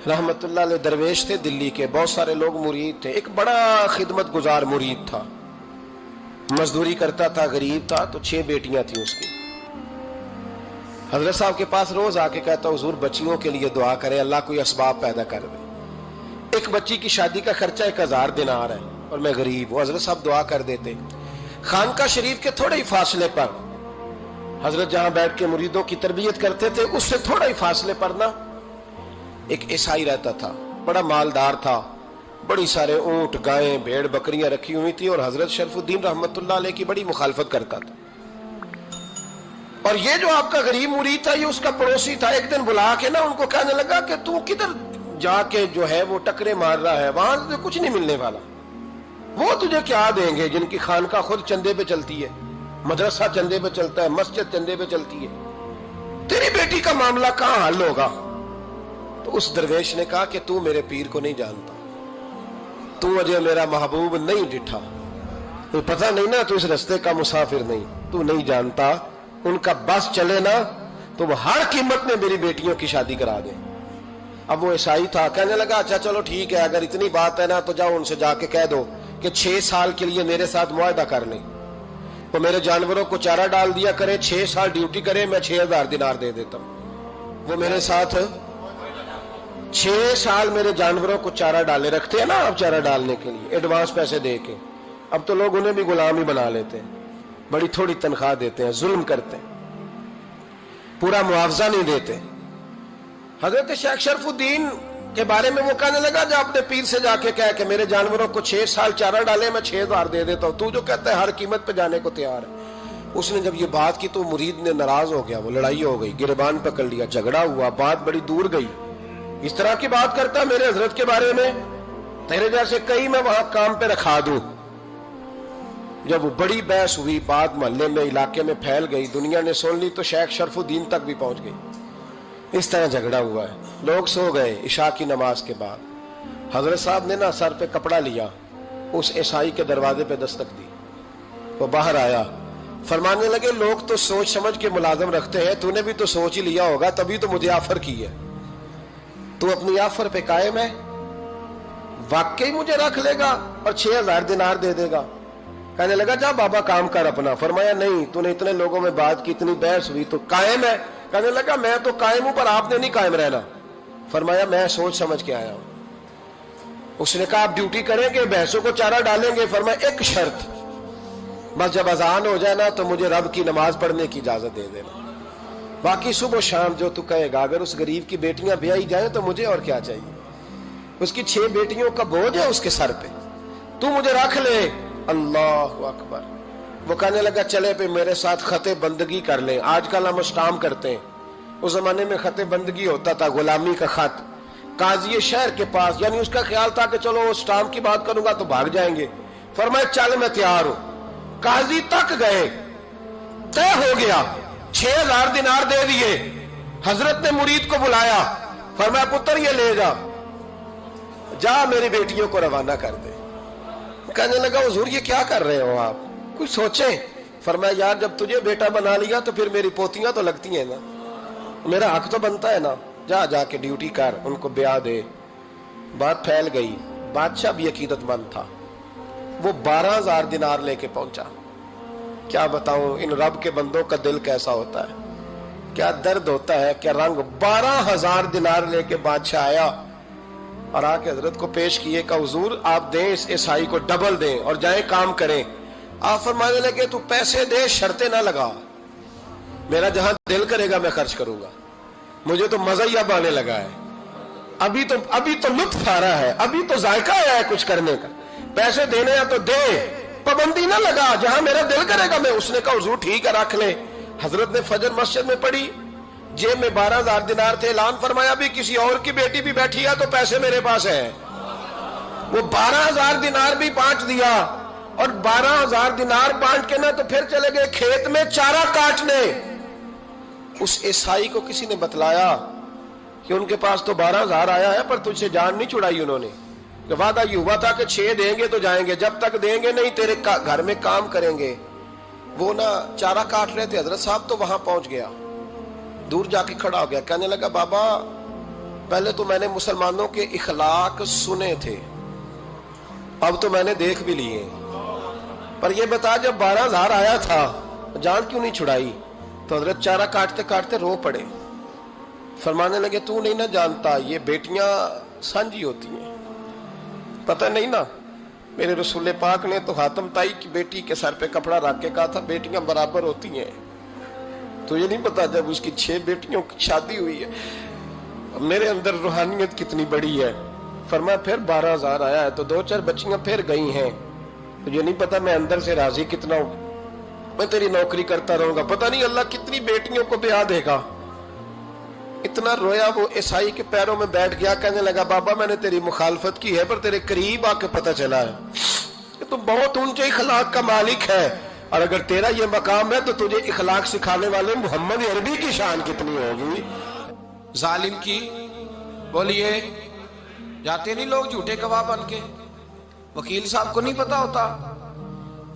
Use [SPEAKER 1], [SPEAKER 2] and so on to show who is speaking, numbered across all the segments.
[SPEAKER 1] रहमतुल्लाह अलैह दरवेश थे दिल्ली के, बहुत सारे लोग मुरीद थे। एक बड़ा खिदमत गुजार मुरीद था, मजदूरी करता था, गरीब था, तो 6 बेटियां थी उसकी। हजरत साहब के पास रोज आके कहता, हुजूर बच्चियों के लिए दुआ करें, अल्लाह कोई असबाब पैदा कर दे। एक बच्ची की शादी का खर्चा 1000 दिनार है और मैं गरीब हूं। हजरत साहब दुआ कर देते। खानका शरीफ के थोड़े ही फासले पर, हजरत जहां बैठ के मुरीदों की तरबियत करते थे, उससे थोड़ा ही फासले पर ना एक ईसाई रहता था, बड़ा मालदार था, बड़ी सारे ऊंट, गायें, भेड़, बकरियां रखी हुई थी, और हजरत शरफुद्दीन रहमतुल्लाह अलैह की बड़ी मुखालफत करता था। और ये जो आपका गरीब मुरीद था, ये उसका पड़ोसी था। एक दिन बुला के ना उनको कहने लगा कि तू किधर जाके जो है वो टकरे मार रहा है, वहां से कुछ नहीं मिलने वाला। वो तुझे क्या देंगे जिनकी खानका खुद चंदे पे चलती है, मदरसा चंदे पे चलता है, मस्जिद चंदे पे चलती है, तेरी बेटी का मामला कहां हल होगा? तो उस दरवेश ने कहा कि तू मेरे पीर को नहीं जानता, तू अजय मेरा महबूब नहीं डिठा, तो पता नहीं ना, तू इस रास्ते का मुसाफिर नहीं, तू नहीं जानता, उनका बस चले ना तो वो हर कीमत में मेरी बेटियों की शादी करा दे। अब वो ईसाई था, कहने लगा अच्छा चलो ठीक है, अगर इतनी बात है ना तो जाओ उनसे जाके कह दो कि 6 साल के लिए मेरे साथ मुआहदा कर लें, तो मेरे जानवरों को चारा डाल दिया करे, 6 साल ड्यूटी करे, मैं 6000 दिनार दे देता हूं। वो मेरे साथ 6 साल मेरे जानवरों को चारा डाले, रखते हैं ना आप चारा डालने के लिए, एडवांस पैसे दे के। अब तो लोग उन्हें भी गुलाम ही बना लेते हैं, बड़ी थोड़ी तनख्वाह देते हैं, जुल्म करते हैं, पूरा मुआवजा नहीं देते। हजरत शेख शरफुद्दीन के बारे में वो कहने लगा, जब अपने पीर से जाके कह के मेरे जानवरों को 6 साल चारा डाले, मैं 6000 दे देता हूं, तू जो कहता है हर कीमत पे जाने को तैयार है। उसने जब ये बात की तो मुरीद ने नाराज हो गया, वो लड़ाई हो गई, गिरबान पकड़ लिया, झगड़ा हुआ, बात बड़ी दूर गई। इस तरह की बात करता मेरे हजरत के बारे में, तेरे जैसे कई मैं वहां काम पे रखा दूं। जब वो बड़ी बहस हुई, बात मोहल्ले में, इलाके में फैल गई, दुनिया ने सुन ली, तो शेख शरफुद्दीन तक भी पहुंच गई। इस तरह झगड़ा हुआ है। लोग सो गए इशा की नमाज के बाद। हजरत साहब ने ना सर पे कपड़ा लिया, उस ईसाई के दरवाजे पे दस्तक दी, वो बाहर आया, फरमाने लगे लोग तो सोच समझ के मुलाजम रखते हैं, तूने भी तो सोच ही लिया होगा, तभी तो मुझे ऑफर की है। तू अपनी ऑफर पे कायम है? वाकई मुझे रख लेगा और 6000 दिनार दे देगा? कहने लगा जा बाबा काम कर अपना। फरमाया नहीं, तूने इतने लोगों में बात की, इतनी बहस हुई, तो कायम है? कहने लगा मैं तो कायम हूं, पर आपने नहीं कायम रहना। फरमाया मैं सोच समझ के आया हूं। उसने कहा आप ड्यूटी करेंगे, भैंसों को चारा डालेंगे? फरमाया एक शर्त, बस जब अजान हो जाए ना तो मुझे रब की नमाज पढ़ने की इजाजत दे देना, बाकी सुबह शाम जो तू कहेगा। अगर उस गरीब की बेटियां ब्याही जाए तो मुझे और क्या चाहिए? उसकी 6 बेटियों का बोझ है उसके सर पे, तू मुझे रख ले। अल्लाह अकबर। वो कहने लगा चले पे मेरे साथ खते बंदगी कर ले। आजकल हम स्टाम करते हैं, उस जमाने में खते बंदगी होता था, गुलामी का खत, काजी शहर के पास, यानी उसका ख्याल था कि चलो स्टाम की बात करूंगा तो भाग जाएंगे। फरमाया चल मैं तैयार हूं। काजी तक गए, तय हो गया, 6000 दिनार दे दिए। हजरत ने मुरीद को बुलाया, फरमाया पुत्र ये ले जा, जा मेरी बेटियों को रवाना कर दे। कहने लगा हुजूर ये क्या कर रहे हो आप, कुछ सोचें। फरमाया यार जब तुझे बेटा बना लिया तो फिर मेरी पोतियां तो लगती हैं ना, मेरा हक तो बनता है ना, जा जाके ड्यूटी कर, उनको ब्याह दे। बात फैल गई। बादशाह भी अकीदतमंद था, वो 12000 दिनार लेके पहुंचा। क्या बताऊं इन रब के बंदों का दिल कैसा होता है, क्या दर्द होता है, क्या रंग। 12000 दिनार लेके बादशाह आया और आके हजरत को पेश किए का हुजूर आप दें इस ईसाई को, डबल दें और जाए काम करें। आप फरमाने लगे तू पैसे दे, शर्तें ना लगा, मेरा जहां दिल करेगा मैं खर्च करूंगा, मुझे तो मजा ही अब आने लगा है, अभी तो लुत्फ आ रहा है, अभी तो जायका आया है कुछ करने का, पैसे देने हैं तो दे, पाबंदी ना लगा, जहां मेरा दिल करेगा मैं। उसने कहा हुजूर ठीक है रख ले। हजरत ने फजर मस्जिद में पढ़ी, जेब में 12000 दिनार थे, ऐलान फरमाया भी किसी और की बेटी भी बैठी है तो पैसे मेरे पास है। वो 12000 दिनार भी बांट दिया, और 12000 दिनार बांट के ना तो फिर चले गए खेत में चारा काटने। उस ईसाई को किसी ने बतलाया कि उनके पास तो 12000 आया है, पर तुझसे जान नहीं छुड़ाई उन्होंने। वादा ये हुआ था कि 6 देंगे तो जाएंगे, जब तक देंगे नहीं तेरे घर में काम करेंगे। वो ना चारा काट रहे थे, हजरत साहब तो वहां पहुंच गया, दूर जाके खड़ा हो गया, कहने लगा बाबा پہلے تو میں نے مسلمانوں کے اخلاق سنے تھے، اب تو میں نے دیکھ بھی لیے، پر یہ بتا جب 12,000 آیا تھا جان کیوں نہیں چھڑائی؟ تو حضرت چارہ کاٹتے کاٹتے رو پڑے، فرمانے لگے تو نہیں نہ جانتا یہ بیٹیاں سانجی ہوتی ہیں، پتہ نہیں نا؟ میرے رسول پاک نے تو حاتم تائی کی بیٹی کے سر پہ کپڑا رکھ کے کہا تھا بیٹیاں برابر ہوتی ہیں، تو یہ نہیں پتا جب اس کی 6 بیٹیوں کی شادی ہوئی ہے میرے اندر روحانیت کتنی بڑی ہے۔ فرمایا پھر 12,000 آیا ہے تو 2-4 بچیاں پھر گئی ہیں، تو یہ نہیں پتا میں اندر سے راضی کتنا ہوں، میں تیری نوکری کرتا رہوں گا، پتہ نہیں اللہ کتنی بیٹیوں کو بیاہ دے گا۔ اتنا رویا وہ عیسائی کے پیروں میں بیٹھ گیا، کہنے لگا بابا میں نے تیری مخالفت کی ہے پر تیرے قریب آ کے پتہ چلا ہے کہ تو بہت اونچے اخلاق کا مالک ہے، اور اگر تیرا یہ مقام ہے تو تجھے اخلاق سکھانے والے محمد عربی کی شان کتنی ہوگی۔
[SPEAKER 2] ظالم کی بولیے جاتے نہیں لوگ جھوٹے گواہ بن کے، وکیل صاحب کو نہیں پتا ہوتا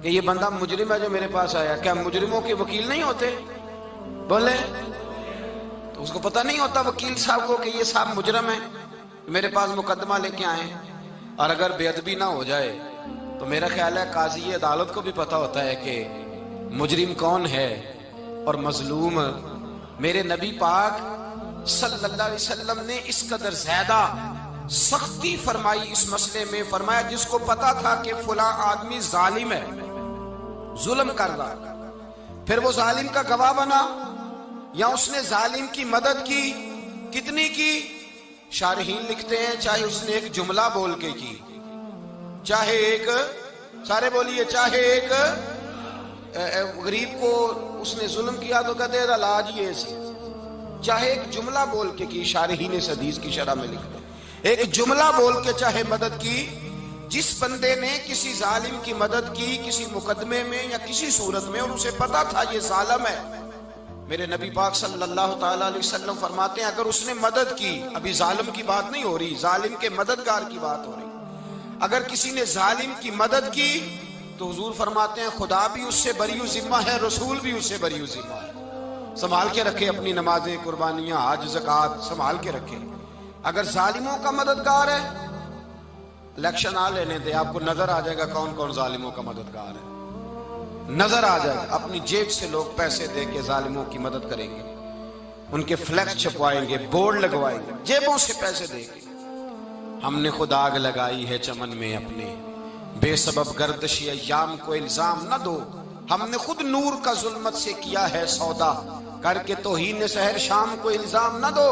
[SPEAKER 2] کہ یہ بندہ مجرم ہے جو میرے پاس آیا، کیا مجرموں کے وکیل نہیں ہوتے؟ بولے تو اس کو پتہ نہیں ہوتا وکیل صاحب کو کہ یہ صاحب مجرم ہے، میرے پاس مقدمہ لے کے آئے، اور اگر بے ادبی نہ ہو جائے تو میرا خیال ہے قاضی عدالت کو بھی پتا ہوتا ہے کہ مجرم کون ہے اور مظلوم۔ میرے نبی پاک صلی اللہ علیہ وسلم نے اس قدر زیادہ سختی فرمائی اس مسئلے میں، فرمایا جس کو پتا تھا کہ فلاں آدمی ظالم ہے، ظلم کر رہا، پھر وہ ظالم کا گواہ بنا یا اس نے ظالم کی مدد کی، کتنی کی؟ شارحین لکھتے ہیں چاہے اس نے ایک جملہ بول کے کی، چاہے ایک، سارے بولیے، چاہے ایک غریب کو اس نے ظلم کیا تو کہتے ہیں علاج یہ سی، چاہے ایک جملہ بول کے کی، شارحین اس حدیث کی شرح میں لکھتے ہیں ایک جملہ بول کے چاہے مدد کی، جس بندے نے کسی ظالم کی مدد کی کسی مقدمے میں یا کسی صورت میں اور اسے پتا تھا یہ ظالم ہے، میرے نبی پاک صلی اللہ تعالی علیہ وسلم فرماتے ہیں اگر اس نے مدد کی، ابھی ظالم کی بات نہیں ہو رہی، ظالم کے مددگار کی بات ہو رہی، اگر کسی نے ظالم کی مدد کی تو حضور فرماتے ہیں خدا بھی اس سے بری و ذمہ ہے، رسول بھی اس سے بری و ذمہ ہے۔ سنبھال کے رکھے اپنی نمازیں، قربانیاں، حج، زکوٰۃ سنبھال کے رکھے۔ اگر ظالموں کا مددگار ہے، الیکشن آ لینے دے، آپ کو نظر آ جائے گا کون کون ظالموں کا مددگار ہے، نظر آ جائے گا۔ اپنی جیب سے لوگ پیسے دے کے ظالموں کی مدد کریں گے، ان کے فلیکس چھپوائیں گے، بورڈ لگوائیں گے، جیبوں سے پیسے دے کے۔ ہم نے خود آگ لگائی ہے چمن میں اپنے، بے سبب گردشی ایام کو الزام نہ دو، ہم نے خود نور کا ظلمت سے کیا ہے سودا، کر کے توہین سحر شام کو الزام نہ دو۔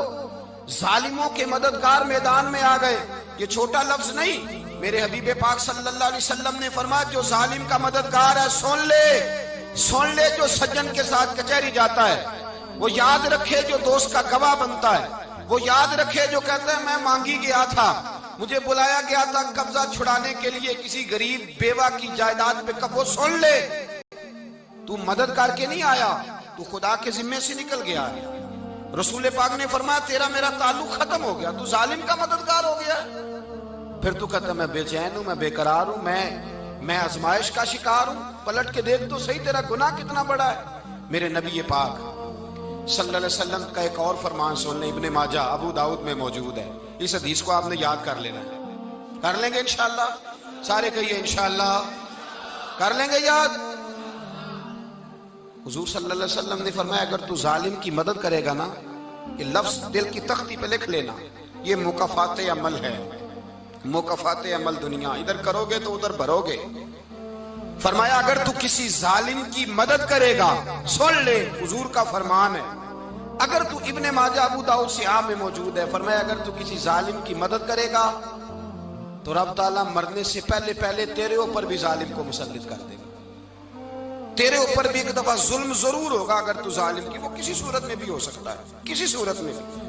[SPEAKER 2] ظالموں کے مددگار میدان میں آ گئے، یہ چھوٹا لفظ نہیں، میرے حبیب پاک صلی اللہ علیہ وسلم نے فرمایا جو ظالم کا مددگار ہے سن لے جو سجن کے ساتھ کچہری جاتا ہے، وہ یاد رکھے جو دوست کا گواہ بنتا ہے، وہ یاد رکھے جو کہتا ہے میں مانگی گیا تھا، مجھے بلایا گیا تھا قبضہ چھڑانے کے لیے کسی غریب بیوہ کی جائیداد پہ، کب وہ سن لے تو مدد کر کے نہیں آیا، تو خدا کے ذمے سے نکل گیا ہے۔ رسول پاک نے فرمایا تیرا میرا تعلق ختم ہو گیا، تو ظالم کا مددگار ہو گیا، پھر تو کہتا میں بے چین ہوں، میں بے قرار ہوں، میں آزمائش کا شکار ہوں، پلٹ کے دیکھ تو صحیح تیرا گناہ کتنا بڑا ہے۔ میرے نبی پاک صلی اللہ علیہ وسلم کا ایک اور فرمان سن لیں، ابن ماجہ ابو داؤد میں موجود ہے، اس حدیث کو آپ نے یاد کر لینا ہے، کر لیں گے انشاءاللہ، سارے کہیے انشاءاللہ، کر لیں گے یاد۔ حضور صلی اللہ علیہ وسلم نے فرمایا اگر تو ظالم کی مدد کرے گا نا، یہ لفظ دل کی تختی پہ لکھ لینا، یہ مکافات عمل ہے، مکافات عمل دنیا، ادھر کرو گے تو ادھر بھرو گے۔ فرمایا اگر تو کسی ظالم کی مدد کرے گا، سن لے حضور کا فرمان ہے، اگر تو ابن ماجہ ابو داؤد سیاہ میں موجود ہے، فرمایا اگر تو کسی ظالم کی مدد کرے گا تو رب تعالیٰ مرنے سے پہلے تیرے اوپر بھی ظالم کو مسلط کر دے گا، تیرے اوپر بھی ایک دفعہ ظلم ضرور ہوگا اگر تو ظالم کی، وہ کسی صورت میں بھی ہو سکتا ہے، کسی صورت میں بھی۔